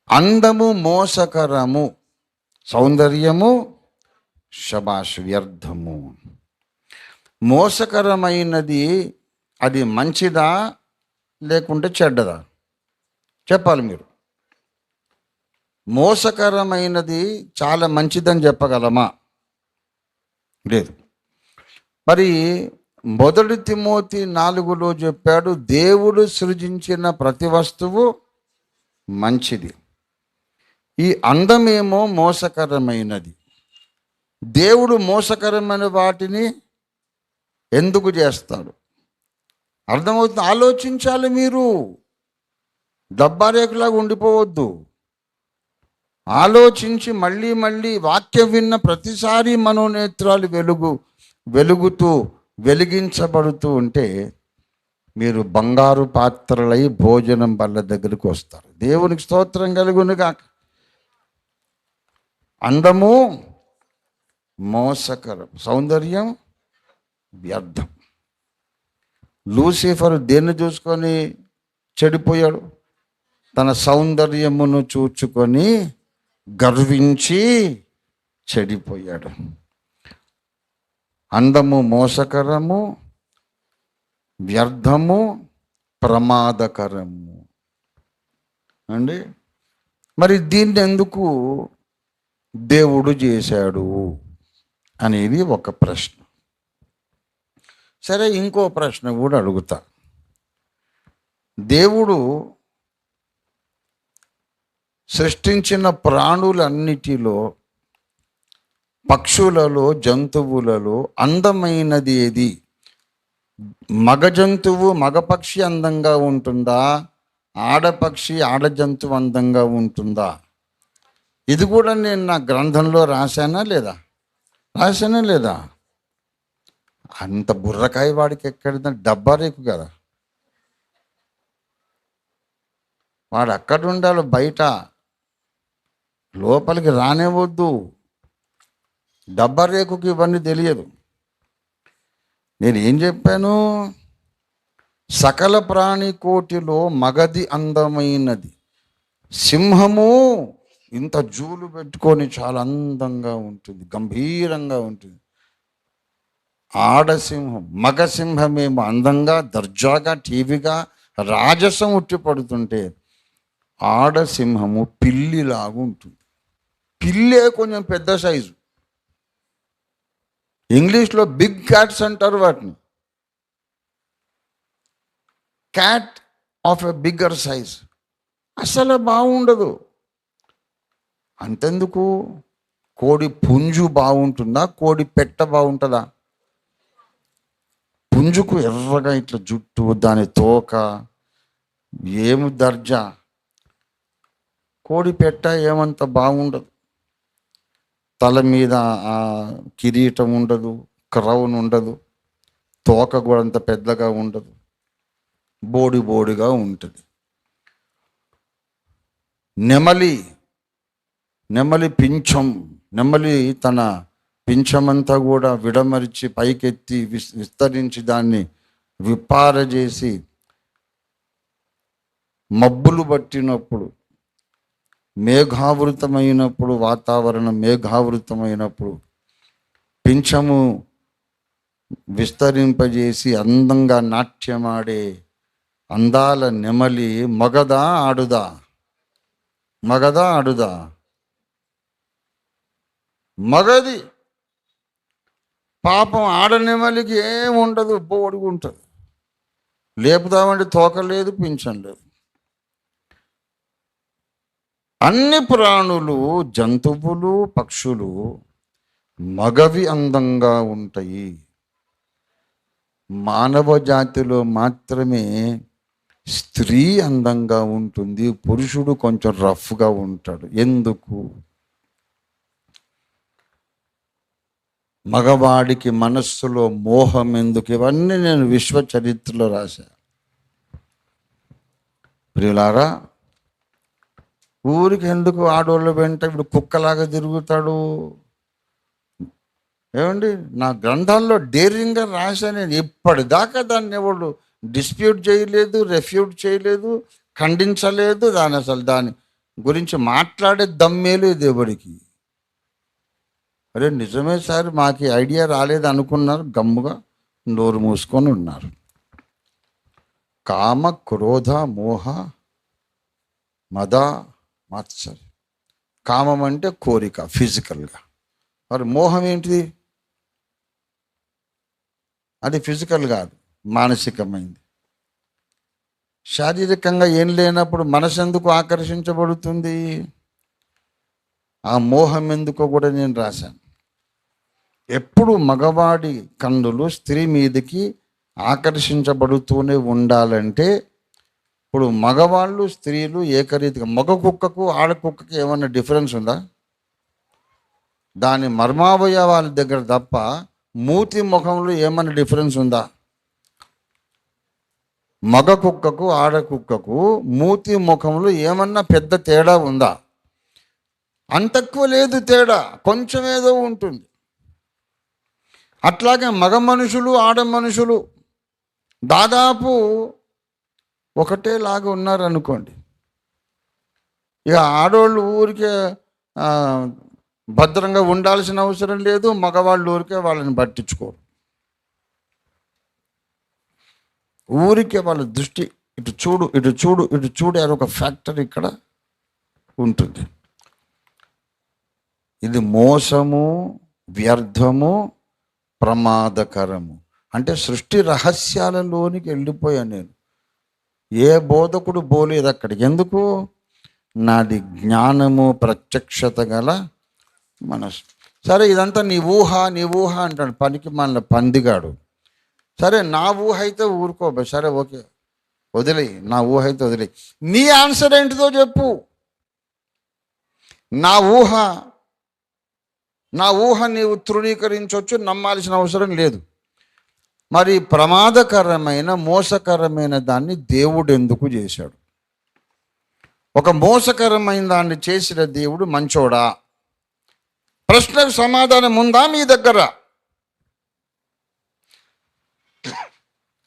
అందము మోసకరము, సౌందర్యము శబాష్ వ్యర్థము. మోసకరమైనది అది మంచిదా లేకుంటే చెడ్డదా? చెప్పాలి మీరు. మోసకరమైనది చాలా మంచిదని చెప్పగలమా? లేదు. మరి 1 తిమోతి 4లో చెప్పాడు, దేవుడు సృజించిన ప్రతి వస్తువు మంచిది. ఈ అందమేమో మోసకరమైనది. దేవుడు మోసకరమైన వాటిని ఎందుకు చేస్తాడు? అర్థమవుతుంది. ఆలోచించాలి మీరు. దబ్బారేకులాగా ఉండిపోవద్దు. ఆలోచించి మళ్ళీ మళ్ళీ వాక్యం విన్న ప్రతిసారి మనోనేత్రాలు వెలుగుతూ వెలిగించబడుతూ ఉంటే మీరు బంగారు పాత్రలై భోజనం బల్ల దగ్గరికి వస్తారు. దేవునికి స్తోత్రం కలుగునుగాక. అందము మోసకరం, సౌందర్యం వ్యర్థం. లూసిఫర్ దేన్ని చూసుకొని చెడిపోయాడు? తన సౌందర్యమును చూచుకొని గర్వించి చెడిపోయాడు. అందము మోసకరము, వ్యర్థము, ప్రమాదకరము అండి. మరి దీన్ని ఎందుకు దేవుడు చేశాడు అనేది ఒక ప్రశ్న. సరే, ఇంకో ప్రశ్న కూడా అడుగుతా. దేవుడు సృష్టించిన ప్రాణులన్నిటిలో, పక్షులలో, జంతువులలో అందమైనది ఏది? మగ జంతువు మగ పక్షి అందంగా ఉంటుందా? ఆడపక్షి ఆడ జంతువు అందంగా ఉంటుందా? ఇది కూడా నేను నా గ్రంథంలో రాశానా లేదా? అంత బుర్రకాయ వాడికి ఎక్కడిదా? డబ్బా రేకు కదా వాడు. అక్కడ ఉండాలి, బయట లోపలికి రానివ్వద్దు. డబ్బా రేకుకి ఇవన్నీ తెలియదు. నేను ఏం చెప్పాను? సకల ప్రాణి కోటిలో మగది అందమైనది. సింహము ఇంత జూలు పెట్టుకొని చాలా అందంగా ఉంటుంది, గంభీరంగా ఉంటుంది. ఆడసింహం, మగ సింహమేమో అందంగా దర్జాగా టీవీగా రాజసం ఉట్టిపడుతుంటే ఆడసింహము పిల్లిలాగా ఉంటుంది. పిల్లే కొంచెం పెద్ద సైజు. ఇంగ్లీష్లో బిగ్ క్యాట్స్ అంటారు వాటిని. Cat of a bigger size. అసలు బాగుండదు. అంతెందుకు, కోడి పుంజు బాగుంటుందా? కోడి పెట్ట బాగుంటుందా? పుంజుకు ఎర్రగా ఇట్లా జుట్టు, దాని తోక, ఏమి దర్జా. కోడి పెట్ట ఏమంత బాగుండదు. తల మీద ఆ కిరీటం ఉండదు, క్రౌన్ ఉండదు, తోక కూడా అంత పెద్దగా ఉండదు, బోడిగా ఉంటుంది. నెమలి పింఛం, నెమలి తన పింఛమంతా కూడా విడమరిచి పైకెత్తి విస్తరించి దాన్ని విప్పారజేసి మబ్బులు పట్టినప్పుడు, మేఘావృతమైనప్పుడు, వాతావరణం మేఘావృతమైనప్పుడు పింఛము విస్తరింపజేసి అందంగా నాట్యమాడే అందాల నెమలి మగదా ఆడుదా? మగది. పాపం ఆడనెమలికి ఏముండదు, బోడుగుంటుంది. లేపుదామంటే తోక లేదు, పింఛం లేదు. అన్ని ప్రాణులు, జంతువులు, పక్షులు మగవి అందంగా ఉంటాయి. మానవ జాతిలో మాత్రమే స్త్రీ అందంగా ఉంటుంది, పురుషుడు కొంచెం రఫ్గా ఉంటాడు. ఎందుకు? మగవాడికి మనస్సులో మోహం ఎందుకు? ఇవన్నీ నేను విశ్వ చరిత్రలో రాశా. ప్రియులారా, ఊరికి ఎందుకు ఆడోళ్ళ వెంట ఇప్పుడు కుక్కలాగా తిరుగుతాడు? ఏమండి, నా గ్రంథాల్లో డేరింగ్గా రాశా. నేను ఇప్పటిదాకా దాన్ని ఎవరు డిస్ప్యూట్ చేయలేదు, రెఫ్యూట్ చేయలేదు, ఖండించలేదు. దాన్ని గురించి మాట్లాడే దమ్మేలు దేవుడికి. అరే నిజమే సార్, మాకు ఐడియా రాలేదు అనుకున్నారు, గమ్ముగా నోరు మూసుకొని ఉన్నారు. కామ క్రోధ మోహ మద మాత్సర్యం. కామం అంటే కోరిక ఫిజికల్గా, మరి మోహం ఏంటిది? అది ఫిజికల్ కాదు, మానసికమైంది. శారీరకంగా ఏం లేనప్పుడు మనసు ఎందుకు ఆకర్షించబడుతుంది? ఆ మోహం ఎందుకో కూడా నేను రాశాను. ఎప్పుడు మగవాడి కన్నులు స్త్రీ మీదకి ఆకర్షించబడుతూనే ఉండాలంటే, ఇప్పుడు మగవాళ్ళు స్త్రీలు ఏకరీతిగా, మగ కుక్కకు ఆడ కుక్కకి ఏమన్నా డిఫరెన్స్ ఉందా? దాని మర్మావయవాల దగ్గర తప్ప మూతి ముఖంలో ఏమన్నా డిఫరెన్స్ ఉందా? మగ కుక్కకు ఆడ కుక్కకు మూతి ముఖంలో ఏమన్నా పెద్ద తేడా ఉందా? అంతక్కువ లేదు తేడా, కొంచెం ఏదో ఉంటుంది. అట్లాగే మగ మనుషులు ఆడ మనుషులు దాదాపు ఒకటేలాగా ఉన్నారనుకోండి. ఇక ఆడవాళ్ళు ఊరికే భద్రంగా ఉండాల్సిన అవసరం లేదు, మగవాళ్ళు ఊరికే వాళ్ళని పట్టించుకోరు. ఊరికే వాళ్ళ దృష్టి ఇటు చూడు ఇటు చూడు ఇటు చూడు అని ఒక ఫ్యాక్టర్ ఇక్కడ ఉంటుంది. ఇది మోసము, వ్యర్థము, ప్రమాదకరము. అంటే సృష్టి రహస్యాలలోనికి వెళ్ళిపోయాను నేను. ఏ బోధకుడు పోలేదు అక్కడికి. ఎందుకు? నాది జ్ఞానము ప్రత్యక్షత గల మనసు. సరే ఇదంతా నీ ఊహ అంటాడు పనికి మన పందిగాడు. సరే నా ఊహ అయితే ఊరుకో, సరే ఓకే వదిలేయి, నా ఊహ అయితే వదిలేయి. నీ ఆన్సర్ ఏంటిదో చెప్పు. నా ఊహ నీవు తృణీకరించవచ్చు, నమ్మాల్సిన అవసరం లేదు. మరి ప్రమాదకరమైన మోసకరమైన దాన్ని దేవుడు ఎందుకు చేశాడు? ఒక మోసకరమైన దాన్ని చేసిన దేవుడు మంచోడా? ప్రశ్నకు సమాధానం ఉందా మీ దగ్గర?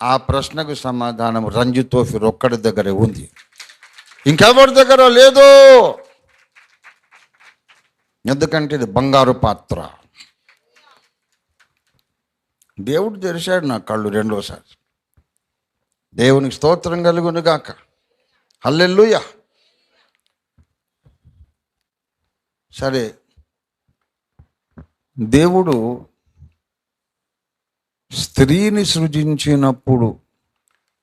ఆ ప్రశ్నకు సమాధానం రంజితోఫిర్ ఒక్కడి దగ్గరే ఉంది, ఇంకెవరి దగ్గర లేదు. ఎందుకంటే ఇది బంగారు పాత్ర. దేవుడు తెరిచాడు నా కళ్ళు రెండోసారి. దేవునికి స్తోత్రం కలుగును గాక. హల్లెలూయా. సరే, దేవుడు స్త్రీని సృజించినప్పుడు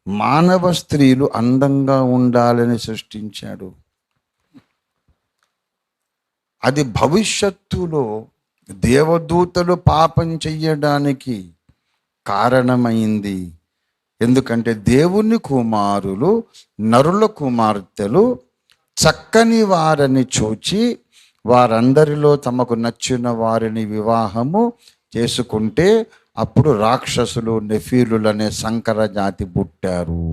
మానవ స్త్రీలు అందంగా ఉండాలని సృష్టించాడు. అది భవిష్యత్తులో దేవదూతలు పాపం చెయ్యడానికి కారణమైంది. ఎందుకంటే దేవుని కుమారులు నరుల కుమార్తెలు చక్కని వారిని చూచి వారందరిలో తమకు నచ్చిన వారిని వివాహము చేసుకుంటే అప్పుడు రాక్షసులు నెఫీలులనే సంకర జాతి పుట్టారు.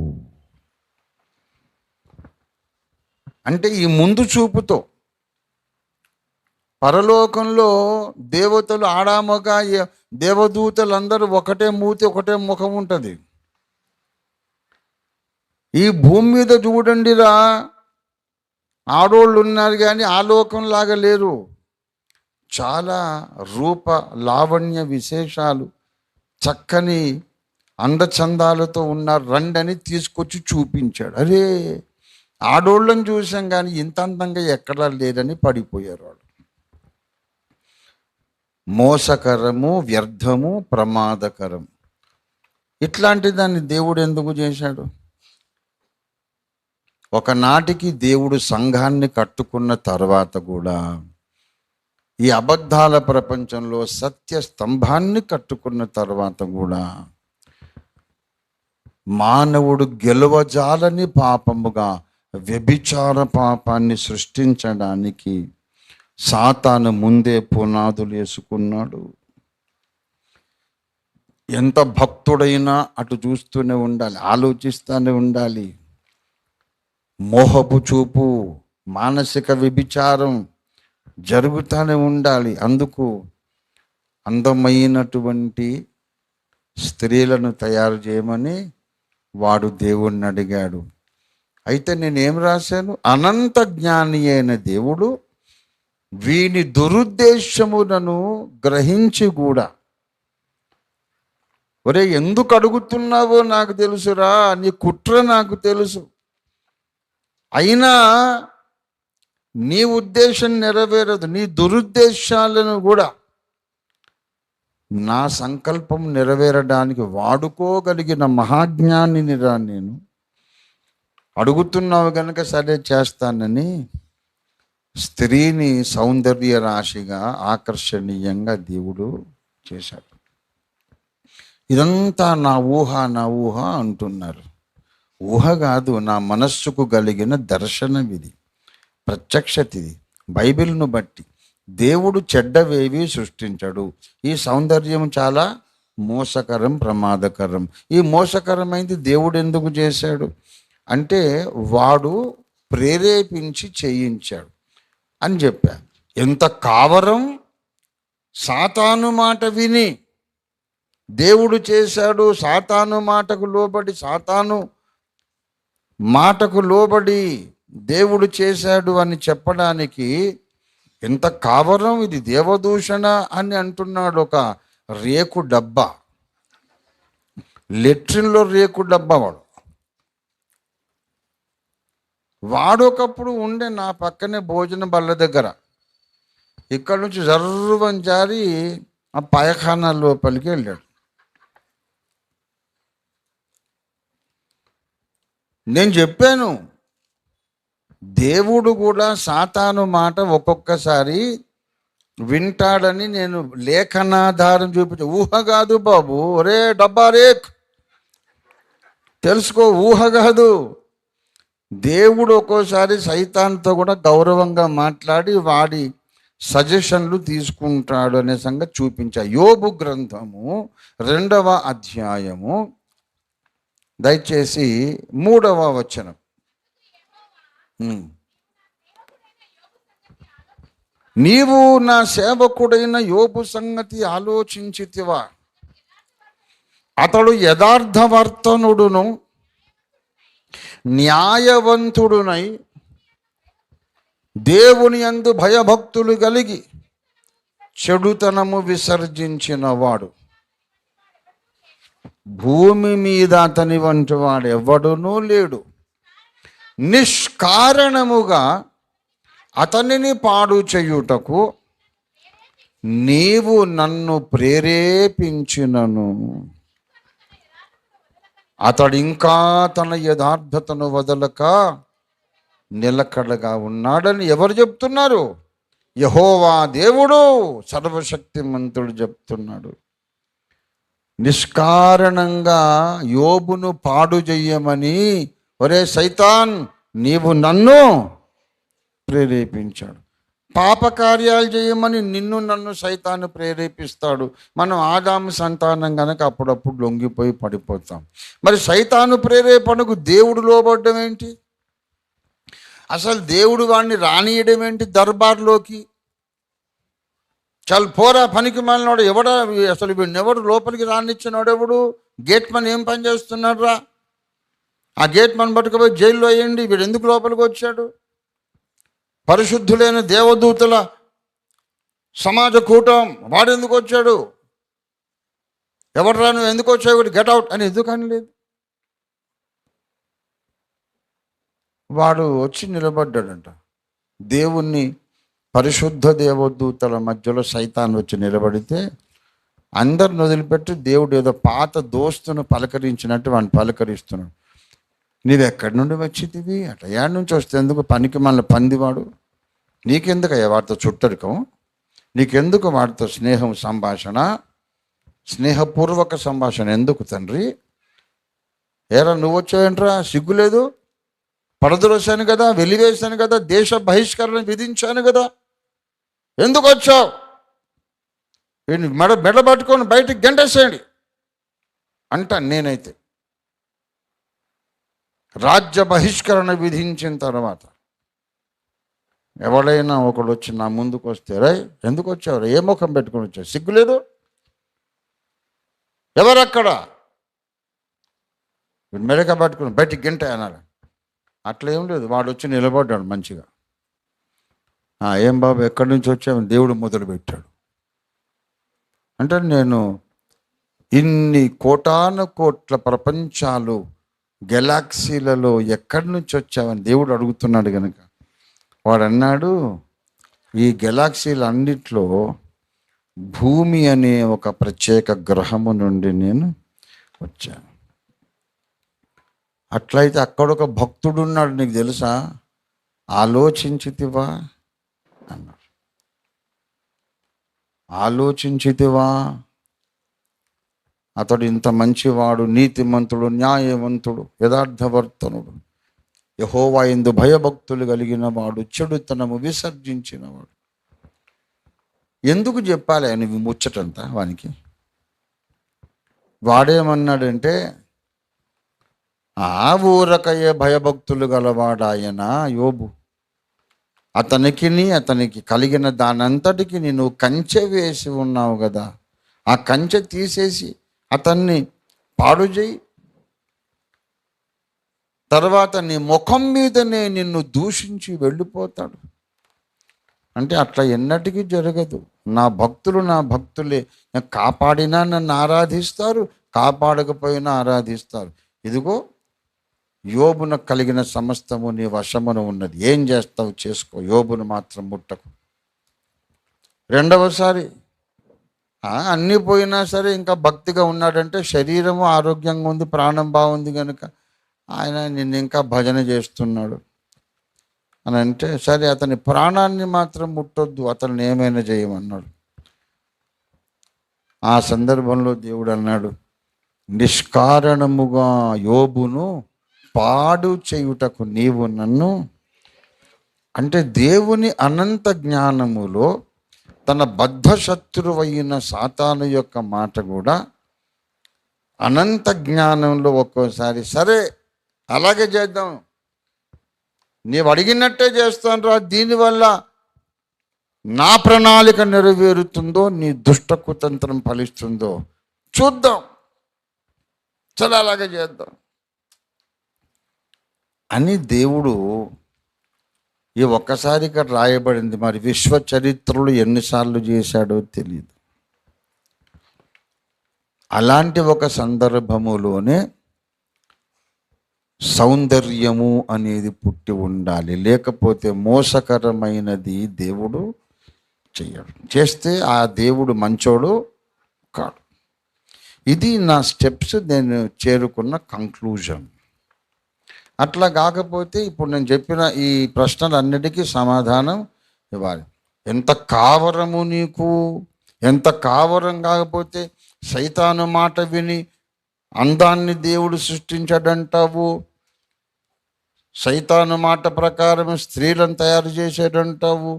అంటే ఈ ముందు చూపుతో పరలోకంలో దేవతలు ఆడామొగ దేవదూతలందరూ ఒకటే మూతి ఒకటే ముఖం ఉంటుంది. ఈ భూమి మీద చూడండిరా, ఆడోళ్ళు ఉన్నారు కానీ ఆ లోకంలాగా లేరు. చాలా రూప లావణ్య విశేషాలు, చక్కని అందచందాలతో ఉన్నారు. రండని తీసుకొచ్చి చూపించాడు. అరే ఆడోళ్ళని చూసాం కానీ ఇంత అందంగా ఎక్కడా లేదని పడిపోయారు వాళ్ళు. మోసకరము, వ్యర్థము, ప్రమాదకరం. ఇట్లాంటి దాన్ని దేవుడు ఎందుకు చేశాడు? ఒకనాటికి దేవుడు సంఘాన్ని కట్టుకున్న తర్వాత కూడా ఈ అబద్ధాల ప్రపంచంలో సత్య స్తంభాన్ని కట్టుకున్న తర్వాత కూడా మానవుడు గెలవజాలని పాపముగా వ్యభిచార పాపాన్ని సృష్టించడానికి సాతాను ముందే పునాదులు వేసుకున్నాడు. ఎంత భక్తుడైనా అటు చూస్తూనే ఉండాలి, ఆలోచిస్తూనే ఉండాలి. మోహపు చూపు, మానసిక వ్యభిచారం జరుగుతూనే ఉండాలి. అందుకు అందమైనటువంటి స్త్రీలను తయారు చేయమని వాడు దేవుణ్ణి అడిగాడు. అయితే నేనేం రాశాను? అనంత జ్ఞాని అయిన దేవుడు వీని దురుద్దేశములను గ్రహించి కూడా, ఒరే ఎందుకు అడుగుతున్నావో నాకు తెలుసురా, నీ కుట్ర నాకు తెలుసు, అయినా నీ ఉద్దేశం నెరవేరదు, నీ దురుద్దేశాలను కూడా నా సంకల్పం నెరవేరడానికి వాడుకోగలిగిన మహాజ్ఞానిని రా నేను. అడుగుతున్నావు కనుక సరే చేస్తానని స్త్రీని సౌందర్య రాశిగా ఆకర్షణీయంగా దేవుడు చేశాడు. ఇదంతా నా ఊహ అంటున్నారు. ఊహ కాదు, నా మనస్సుకు కలిగిన దర్శనం ఇది, ప్రత్యక్షత ఇది. బైబిల్ను బట్టి దేవుడు చెడ్డవేవి సృష్టించాడు. ఈ సౌందర్యం చాలా మోసకరం, ప్రమాదకరం. ఈ మోసకరమైంది దేవుడు ఎందుకు చేశాడు అంటే వాడు ప్రేరేపించి చేయించాడు అని చెప్పా. ఎంత కావరం! సాతాను మాట విని దేవుడు చేశాడు, సాతాను మాటకు లోబడి దేవుడు చేశాడు అని చెప్పడానికి ఎంత కావరం! ఇది దేవదూషణ అని అంటున్నాడు. ఒక రేకు డబ్బా, లెట్రిన్లో రేకు డబ్బా వాడొకప్పుడు ఉండే నా పక్కనే భోజన బల్ల దగ్గర. ఇక్కడ నుంచి జర్రువని జారి ఆ పాయఖానా లోపలికి వెళ్ళాడు. నేను చెప్పాను, దేవుడు కూడా సాతాను మాట ఒక్కొక్కసారి వింటాడని నేను లేఖనాధారం చూపించా. ఊహ కాదు బాబు, ఒరే డబ్బా రేక్, తెలుసుకో, ఊహ కాదు. దేవుడు ఒక్కోసారి సైతాన్తో కూడా గౌరవంగా మాట్లాడి వాడి సజెషన్లు తీసుకుంటాడు అనే సంగతి చూపించా. యోబు గ్రంథము 2వ అధ్యాయము దయచేసి 3వ వచనం. నీవు నా సేవకుడైన యోబు సంగతి ఆలోచించితివా? అతడు యథార్థవర్తనుడును న్యాయవంతుడునై దేవుని యందు భయభక్తులు కలిగి చెడుతనము విసర్జించిన వాడు. భూమి మీద అతని వంటి వాడు ఎవడునూ లేడు. నిష్కారణముగా అతనిని పాడు చేయుటకు నీవు నన్ను ప్రేరేపించినను అతడు ఇంకా తన యథార్థతను వదలక నిలకడగా ఉన్నాడని ఎవరు చెప్తున్నారు? యెహోవా దేవుడు సర్వశక్తిమంతుడు చెప్తున్నాడు. నిష్కారణంగా యోబును పాడు చెయ్యమని ఒరే సైతాన్ నీవు నన్ను ప్రేరేపించాడు. పాపకార్యాలు చేయమని నన్ను సైతాను ప్రేరేపిస్తాడు. మనం ఆదాము సంతానం కనుక అప్పుడప్పుడు లొంగిపోయి పడిపోతాం. మరి సైతాను ప్రేరేపణకు దేవుడు లోబడ్డం ఏంటి? అసలు దేవుడు వాడిని రానియడం ఏంటి దర్బార్లోకి? చాలా పోరా పనికి మాలినాడు, ఎవడా అసలు వీడినెవడు లోపలికి రానిచ్చినాడు? ఎవడు? గేట్ మన్ ఏం పని చేస్తున్నాడు రా? ఆ గేట్ మన్ పట్టుకుపోయి జైల్లో వేయండి. వీడు ఎందుకు లోపలికి వచ్చాడు? పరిశుద్ధులైన దేవదూతల సమాజ కూటం వాడు ఎందుకు వచ్చాడు? ఎవరు నువ్వు ఎందుకు వచ్చావు, వీడు గెట్ అవుట్ అని ఎందుకు అనలేదు? వాడు వచ్చి నిలబడ్డాడంట. దేవుణ్ణి పరిశుద్ధ దేవదూతల మధ్యలో సైతాన్ వచ్చి నిలబడితే అందరిని వదిలిపెట్టి దేవుడు ఏదో పాత దోస్తును పలకరించినట్టు వాడిని పలకరిస్తున్నాడు. నీవెక్కడి నుండి వచ్చితివి? అట్లా ఏడు నుంచి వస్తే ఎందుకు? పనికి మళ్ళీ పందివాడు. నీకెందుకు అయ్యా వాడితో చుట్టరికం? నీకెందుకు వాడితో స్నేహం, సంభాషణ, స్నేహపూర్వక సంభాషణ ఎందుకు తండ్రి? ఏరా నువ్వు వచ్చావేంట్రా? సిగ్గులేదు? పడదొరసాను కదా, వెలివేశాను కదా, దేశ బహిష్కరణ విధించాను కదా, ఎందుకు వచ్చావు? మెడ పట్టుకొని బయటికి గంటేసేయండి అంట. నేనైతే రాజ్య బహిష్కరణ విధించిన తర్వాత ఎవడైనా ఒకడు వచ్చి నా ముందుకు వస్తే, రై ఎందుకు వచ్చావు? ఏ ముఖం పెట్టుకొని వచ్చావు? సిగ్గులేదు? ఎవరక్కడ? మెడక పట్టుకుని బయటికి గంట అనాలి. అట్లా ఏం లేదు, వాడు వచ్చి నిలబడ్డాడు మంచిగా. ఏం బాబు ఎక్కడి నుంచి వచ్చావు? దేవుడు మొదలుపెట్టాడు. అంటే నేను ఇన్ని కోటాను కోట్ల ప్రపంచాలు గెలాక్సీలలో ఎక్కడి నుంచి వచ్చావని దేవుడు అడుగుతున్నాడు కనుక వాడు అన్నాడు, ఈ గెలాక్సీలు అన్నిట్లో భూమి అనే ఒక ప్రత్యేక గ్రహము నుండి నేను వచ్చాను. అట్లయితే అక్కడొక భక్తుడు ఉన్నాడు, నీకు తెలుసా? ఆలోచించితివా అన్నాడు. ఆలోచించితివా? అతడు ఇంత మంచివాడు, నీతిమంతుడు, న్యాయవంతుడు, యథార్థవర్తనుడు, యెహోవా యందు భయభక్తులు కలిగిన వాడు, చెడుతనము విసర్జించినవాడు. ఎందుకు చెప్పాలి నువ్వు ముచ్చటంతా వానికి? వాడేమన్నాడంటే, ఆ ఊరకయ్యే భయభక్తులు గలవాడాయన యోబు, అతనికి కలిగిన దానంతటికి నువ్వు కంచె వేసి ఉన్నావు కదా, ఆ కంచె తీసేసి అతన్ని పాడు చేయి, తర్వాత నీ ముఖం మీదనే నిన్ను దూషించి వెళ్ళిపోతాడు. అంటే అట్లా ఎన్నటికీ జరగదు. నా భక్తులే, కాపాడినా నన్ను ఆరాధిస్తారు, కాపాడకపోయినా ఆరాధిస్తారు. ఇదిగో యోబును కలిగిన సమస్తము నీ వశమున ఉన్నది, ఏం చేస్తావు చేసుకో, యోబును మాత్రం ముట్టకు. రెండవసారి అన్నీ పోయినా సరే ఇంకా భక్తిగా ఉన్నాడంటే శరీరము ఆరోగ్యంగా ఉంది, ప్రాణం బాగుంది కనుక ఆయన నిన్ను ఇంకా భజన చేస్తున్నాడు అని అంటే, సరే అతని ప్రాణాన్ని మాత్రం ముట్టొద్దు, అతన్ని ఏమైనా చేయమన్నాడు. ఆ సందర్భంలో దేవుడు అన్నాడు, నిష్కారణముగా యోబును పాడు చేయుటకు నీవు నన్ను. అంటే దేవుని అనంత జ్ఞానములో తన బద్ధ శత్రువైన సాతాను యొక్క మాట కూడా అనంత జ్ఞానంలో ఒక్కోసారి సరే అలాగే చేద్దాం, నీవు అడిగినట్టే చేస్తాను రా, దీనివల్ల నా ప్రణాళిక నెరవేరుతుందో నీ దుష్ట కుతంత్రం ఫలిస్తుందో చూద్దాం, సరే అలాగే చేద్దాం అని దేవుడు ఈ ఒక్కసారి ఇక్కడ రాయబడింది. మరి విశ్వ చరిత్రలు ఎన్నిసార్లు చేశాడో తెలియదు. అలాంటి ఒక సందర్భములోనే సౌందర్యము అనేది పుట్టి ఉండాలి, లేకపోతే మోసకరమైనది దేవుడు చెయ్యడు. చేస్తే ఆ దేవుడు మంచోడు కాడు. ఇది నా స్టెప్స్, నేను చేరుకున్న కంక్లూజన్. అట్లా కాకపోతే ఇప్పుడు నేను చెప్పిన ఈ ప్రశ్నలన్నిటికీ సమాధానం ఇవ్వాలి. ఎంత కావరము నీకు, ఎంత కావరం కాకపోతే సైతాను మాట విని అందాన్ని దేవుడు సృష్టించాడంటావు, సైతాను మాట ప్రకారం స్త్రీలను తయారు చేసాడంటావు.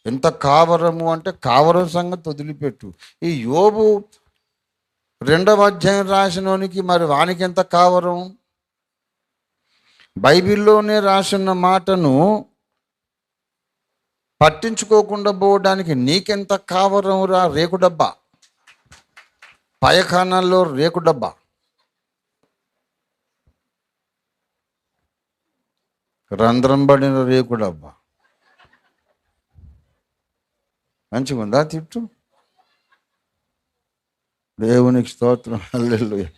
ఎంత కావరము అంటే కావరం సంగతి వదిలిపెట్టు. ఈ యోబు 2వ అధ్యాయం రాసినోనికి మరి వానికి ఎంత కావరం? బైబిల్లోనే రాసిన మాటను పట్టించుకోకుండా పోవడానికి నీకెంత కావరం రా? రేకు డబ్బా, పయఖానాల్లో రేకు డబ్బా. రంధ్రం పడిన రేకు డబ్బా మంచిగా ఉందా? తిట్టు. దేవునికి స్తోత్రం, హల్లెలూయా.